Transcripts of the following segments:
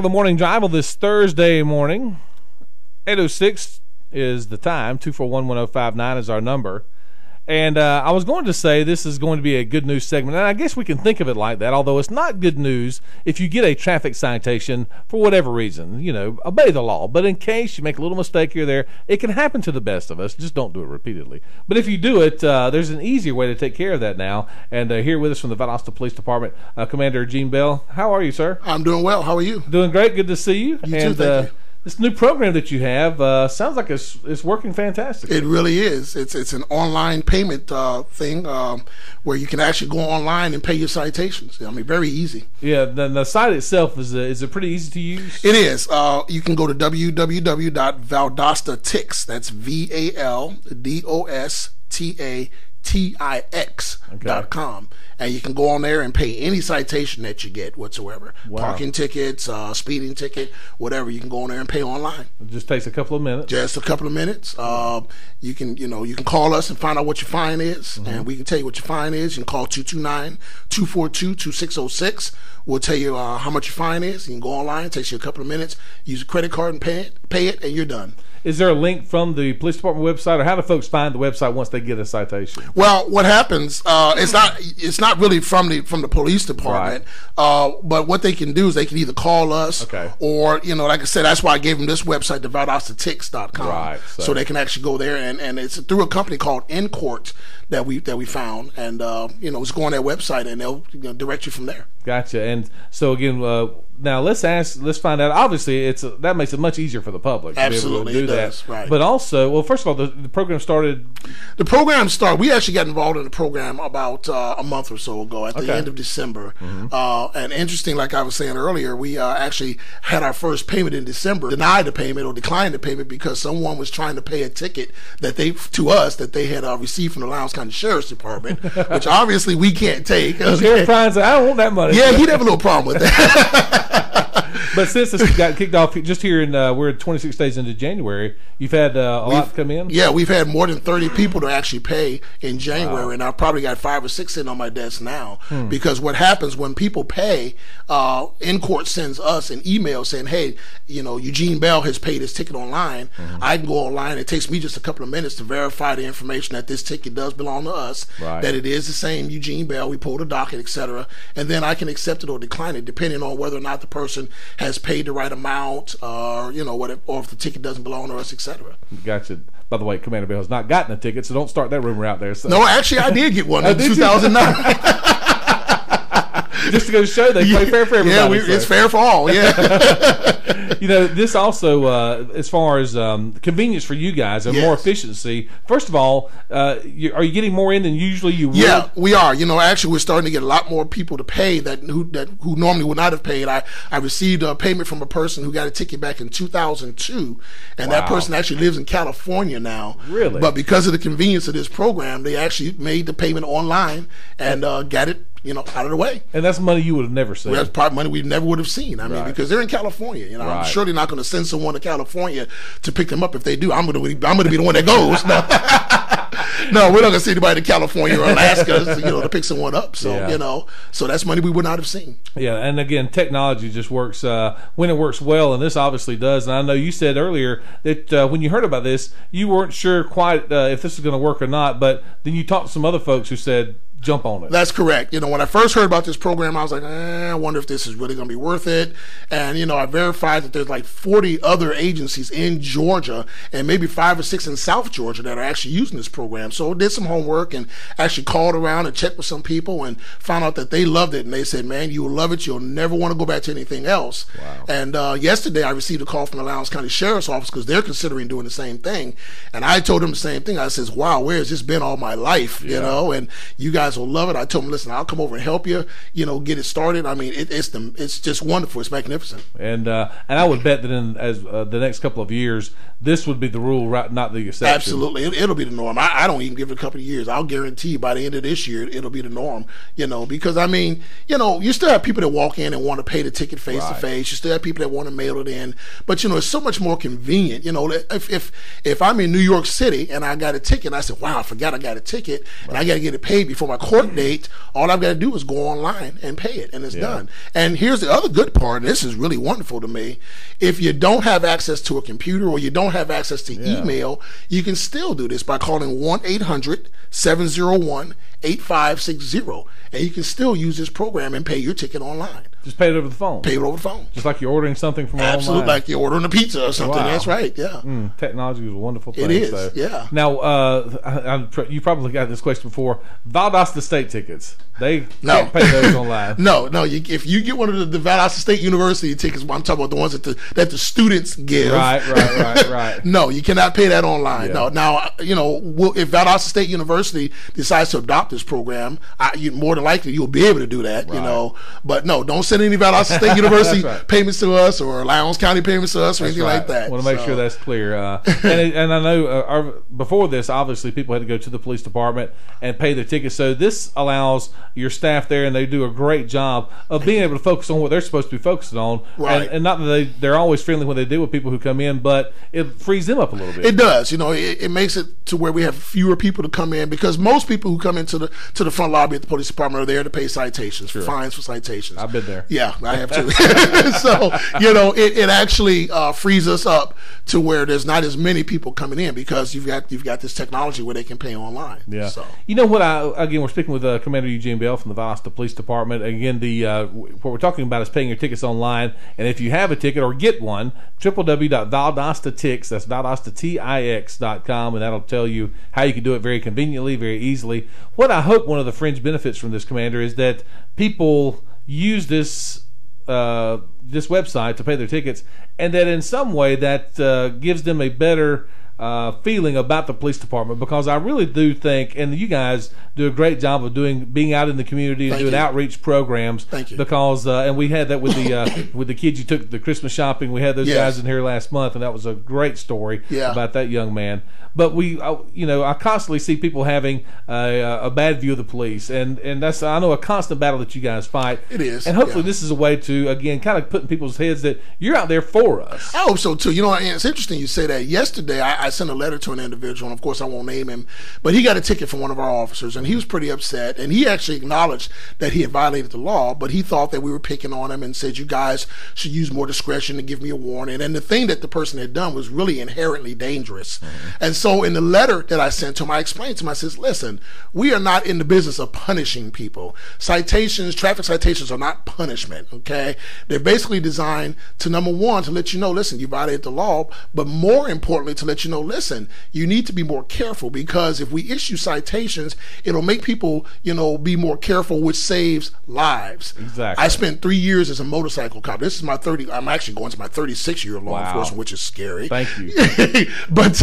The morning drive on this Thursday morning. 8:06 is the time. 241-1059 is our number. And I was going to say this is going to be a good news segment, and I guess we can think of it like that, although it's not good news if you get a traffic citation for whatever reason. You know, obey the law. But in case you make a little mistake here or there, it can happen to the best of us. Just don't do it repeatedly. But if you do it, there's an easier way to take care of that now. And here with us from the Valdosta Police Department, Commander Gene Bell. How are you, sir? I'm doing well. How are you? Doing great. Good to see you. You too, thank you. This new program that you have sounds like it's working fantastic. It really is. It's an online payment thing where you can actually go online and pay your citations. I mean, very easy. Yeah, the site itself is it pretty easy to use? It is. You can go to www.valdostatix. That's VALDOSTATIX.com. And you can go on there and pay any citation that you get whatsoever. Wow. Parking tickets, speeding ticket, whatever. You can go on there and pay online. It just takes a couple of minutes. Just a couple of minutes. You can call us and find out what your fine is, and we can tell you what your fine is. You can call 229-242-2606. We'll tell you how much your fine is. You can go online. It takes you a couple of minutes. Use a credit card and pay it, and you're done. Is there a link from the police department website, or how do folks find the website once they get a citation? Well, what happens? It's not really from the police department. Right. But what they can do is they can either call us, or like I said, that's why I gave them this website, the ValdostaTix.com. Right. So they can actually go there, and it's through a company called In Court that we found, and just go on their website and they'll direct you from there. Gotcha. And so again, now let's find out. Obviously, that makes it much easier for the public. Absolutely, to be able to do it does. Right. But also, well, first of all, the program started. The program started. We actually got involved in the program about a month or so ago, at the end of December. And interesting, like I was saying earlier, we actually had our first payment in December. Denied the payment or declined the payment because someone was trying to pay a ticket that they had received from the Lowndes County Sheriff's Department, which obviously we can't take. Sheriff Prine said, "I don't want that money." Yeah, he'd have a little problem with that. But since this got kicked off just here we're 26 days into January, you've had a lot come in? Yeah, we've had more than 30 people to actually pay in January, and I've probably got 5 or 6 sitting on my desk now. Because what happens when people pay, In Court sends us an email saying, hey, Eugene Bell has paid his ticket online. I can go online. It takes me just a couple of minutes to verify the information that this ticket does belong to us, that it is the same Eugene Bell. We pull the docket, etc. And then I can accept it or decline it, depending on whether or not the person has paid the right amount, or if the ticket doesn't belong to us, etc. Gotcha. By the way, Commander Bell has not gotten a ticket, so don't start that rumor out there. So. No, actually, I did get one in 2009. Just to go to show they play fair for everybody. Yeah, it's fair for all. Yeah. This also, as far as convenience for you guys and more efficiency. First of all, are you getting more in than usually you would? Yeah, we are. Actually, we're starting to get a lot more people to pay who normally would not have paid. I received a payment from a person who got a ticket back in 2002, and that person actually lives in California now. Really? But because of the convenience of this program, they actually made the payment online and got it out of the way. And that's money you would have never seen. Well, that's probably money we never would have seen. I mean, because they're in California. I'm surely not going to send someone to California to pick them up. If they do, I'm going to be the one that goes. No, we're not going to send anybody to California or Alaska, to pick someone up. So, so that's money we would not have seen. Yeah, and again, technology just works when it works well, and this obviously does. And I know you said earlier that when you heard about this, you weren't sure quite if this is going to work or not, but then you talked to some other folks who said, jump on it. That's correct. When I first heard about this program, I was like, I wonder if this is really going to be worth it. And, I verified that there's like 40 other agencies in Georgia and maybe 5 or 6 in South Georgia that are actually using this program. So I did some homework and actually called around and checked with some people and found out that they loved it. And they said, man, you will love it. You'll never want to go back to anything else. Wow. And yesterday I received a call from the Lowndes County Sheriff's Office because they're considering doing the same thing. And I told them the same thing. I says, wow, where has this been all my life? And you guys will love it. I told them, listen, I'll come over and help you, get it started. I mean, it's just wonderful. It's magnificent. And I would bet that in the next couple of years, this would be the rule, not the exception. Absolutely, it'll be the norm. I don't even give it a couple of years. I'll guarantee you by the end of this year, it'll be the norm. Because I mean, you still have people that walk in and want to pay the ticket face to face. You still have people that want to mail it in. But it's so much more convenient. If I'm in New York City and I got a ticket, and I said, wow, I forgot I got a ticket, and I got to get it paid before my court date, all I've got to do is go online and pay it, and it's done. And here's the other good part, and this is really wonderful to me. If you don't have access to a computer or you don't have access to email, you can still do this by calling 1-800-701-8560, and you can still use this program and pay your ticket online. Just pay it over the phone. Pay it over the phone. Just like you're ordering something from online. Absolutely, like you're ordering a pizza or something. Wow. That's right, yeah. Technology is a wonderful thing. It is, so. yeah. Now, you probably got this question before. Valdosta State tickets. They can't pay those online. No. If you get one of the Valdosta State University tickets, I'm talking about the ones that the students give. Right. No, you cannot pay that online. Yeah. No. Now, if Valdosta State University decides to adopt this program, more than likely you'll be able to do that. Right. But no, don't send any Valdosta State University payments to us or Lowndes County payments to us or anything like that. I want to make sure that's clear. And I know before this, obviously, people had to go to the police department and pay their tickets. So this allows your staff there, and they do a great job of being able to focus on what they're supposed to be focusing on. Right. And not that they're always friendly when they deal with people who come in, but it frees them up a little bit. It does. It makes it to where we have fewer people to come in, because most people who come into the front lobby at the police department are there to pay citations, fines for citations. I've been there. Yeah, I have too. So, it actually frees us up to where there's not as many people coming in, because you've got this technology where they can pay online. Yeah. So. You know what? Again, we're speaking with Commander Eugene Bell from the Valdosta Police Department. Again, what we're talking about is paying your tickets online, and if you have a ticket or get one, www.valdostatix, that's valdostatix.com, and that'll tell you how you can do it very conveniently, very easily. What I hope one of the fringe benefits from this, Commander, is that people use this website to pay their tickets, and that in some way that gives them a better feeling about the police department, because I really do think, and you guys do a great job of being out in the community and doing outreach programs. Thank you. Because and we had that with the with the kids you took the Christmas shopping. We had those guys in here last month, and that was a great story about that young man. But I constantly see people having a bad view of the police, and that's, I know, a constant battle that you guys fight. It is, and hopefully this is a way to, again, kind of put in people's heads that you're out there for us. I hope so too. It's interesting you say that. Yesterday, I sent a letter to an individual, and of course I won't name him, but he got a ticket from one of our officers, and he was pretty upset, and he actually acknowledged that he had violated the law, but he thought that we were picking on him and said, you guys should use more discretion to give me a warning. And the thing that the person had done was really inherently dangerous. And so in the letter that I sent to him, I explained to him, I says, listen, we are not in the business of punishing people. Traffic citations are not punishment, okay? They're basically designed to, number one, to let you know, listen, you violated the law, but more importantly, to let you know, listen, you need to be more careful, because if we issue citations, it'll make people, be more careful, which saves lives. Exactly. I spent 3 years as a motorcycle cop. This is I'm actually going to my 36th year of law enforcement, which is scary. Thank you. But,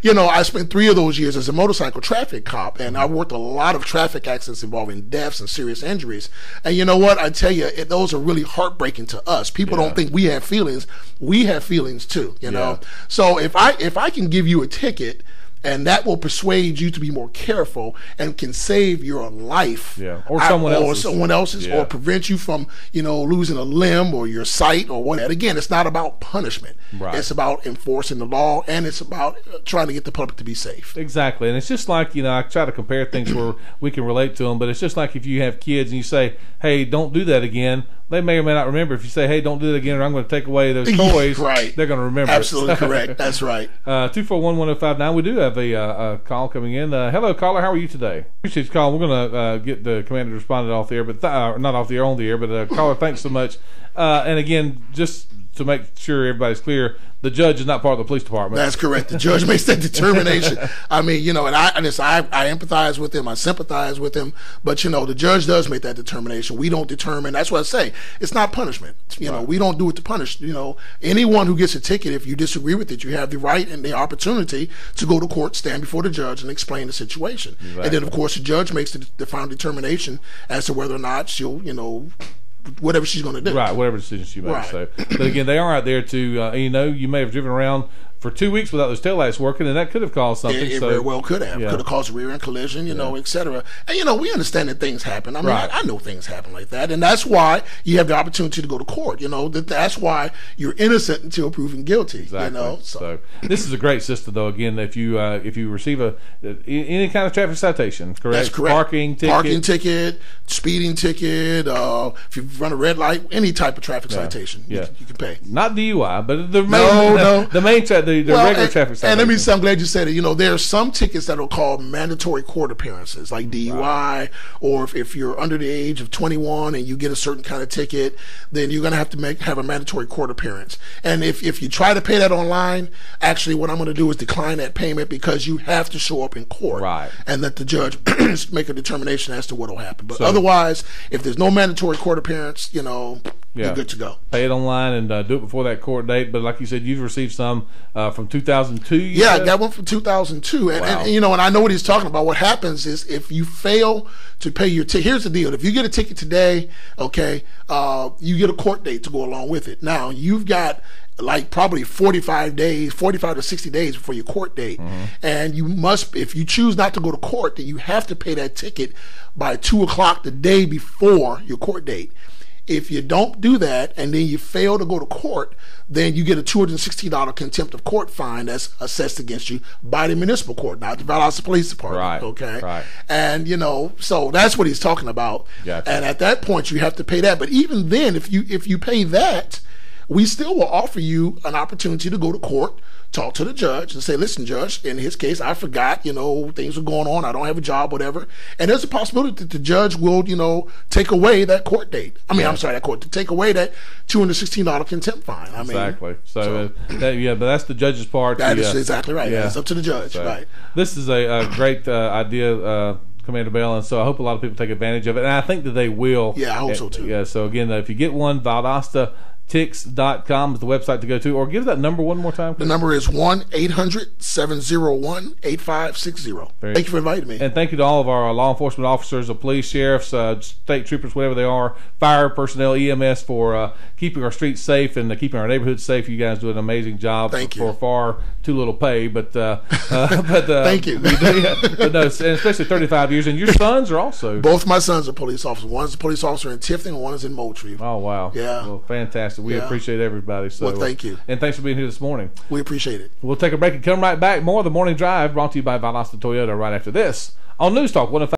I spent 3 of those years as a motorcycle traffic cop, and I worked a lot of traffic accidents involving deaths and serious injuries. And you know what? I tell you, those are really heartbreaking to us. People don't think we have feelings. We have feelings too, you know? So if I can give you a ticket, and that will persuade you to be more careful and can save your life, or someone else's, or prevent you from, losing a limb or your sight or whatever. Again, it's not about punishment. Right. It's about enforcing the law, and it's about trying to get the public to be safe. Exactly. And it's just like, I try to compare things where we can relate to them, but it's just like if you have kids and you say, hey, don't do that again, they may or may not remember. If you say, hey, don't do that again, or I'm going to take away those toys, they're going to remember. Absolutely correct. That's right. 241-1059. We do have a call coming in. Hello, caller. How are you today? Appreciate your call. We're going to get the commander to respond off the air, but not off the air, on the air. But caller, thanks so much. And again, just to make sure everybody's clear, the judge is not part of the police department. That's correct. The judge makes that determination. I mean, and I empathize with him, I sympathize with him, but the judge does make that determination. We don't determine. That's what I say. It's not punishment. We don't do it to punish. Anyone who gets a ticket, if you disagree with it, you have the right and the opportunity to go to court, stand before the judge, and explain the situation. Exactly. And then, of course, the judge makes the final determination as to whether or not she'll, whatever she's going to do. Right, whatever decision she makes. Right. So, but again, they are out there to, you may have driven around for 2 weeks without those taillights working, and that could have caused something. It very well could have. Yeah. Could have caused a rear end collision, you know, et cetera. And, we understand that things happen. I mean, I know things happen like that. And that's why you have the opportunity to go to court. That's why you're innocent until proven guilty. Exactly. So this is a great system, though. Again, if you receive any kind of traffic citation, correct? That's correct. Parking ticket, speeding ticket, if you run a red light, any type of traffic citation, you can pay. Not DUI, but the regular traffic citation. And let me say, I'm glad you said it. There are some tickets that are called mandatory court appearances, like DUI, or if you're under the age of 21 and you get a certain kind of ticket, then you're going to have a mandatory court appearance. And if you try to pay that online, actually what I'm going to do is decline that payment, because you have to show up in court and let the judge make a determination as to what will happen. But otherwise, if there's no mandatory court appearance, you're good to go. Pay it online and do it before that court date. But like you said, you've received some from 2002. I got one from 2002. And I know what he's talking about. What happens is, if you fail to pay your ticket, here's the deal. If you get a ticket today, you get a court date to go along with it. Now, you've got like probably 45 to 60 days before your court date. And you must, if you choose not to go to court, then you have to pay that ticket by 2 o'clock the day before your court date. If you don't do that and then you fail to go to court, then you get a $260 contempt of court fine that's assessed against you by the municipal court, not the Valdosta Police Department. Right. And so that's what he's talking about. Gotcha. And at that point, you have to pay that. But even then, if you pay that, we still will offer you an opportunity to go to court, talk to the judge, and say, listen, judge, in his case, I forgot, things are going on, I don't have a job, whatever. And there's a possibility that the judge will, take away that court date. To take away that $216 contempt fine. Exactly. But that's the judge's part. That is exactly right. Yeah. It's up to the judge. Right. This is a great idea, Commander Bell, and so I hope a lot of people take advantage of it, and I think that they will. Yeah, I hope so too. Yeah. So again, if you get one, ValdostaTix.com is the website to go to, or give that number one more time, please. The number is 1-800-701-8560. Thank you for inviting me. And thank you to all of our law enforcement officers, the police, sheriffs, state troopers, whatever they are, fire personnel, EMS, for keeping our streets safe and keeping our neighborhoods safe. You guys do an amazing job. Thank you. For far too little pay, but thank you. But no, and especially 35 years. And your sons are also. Both my sons are police officers. One is a police officer in Tifton, and one is in Moultrie. Oh, wow. Yeah. Well, fantastic. We appreciate everybody. So, thank you. And thanks for being here this morning. We appreciate it. We'll take a break and come right back. More of the Morning Drive, brought to you by Valdosta Toyota, right after this on News Talk 105.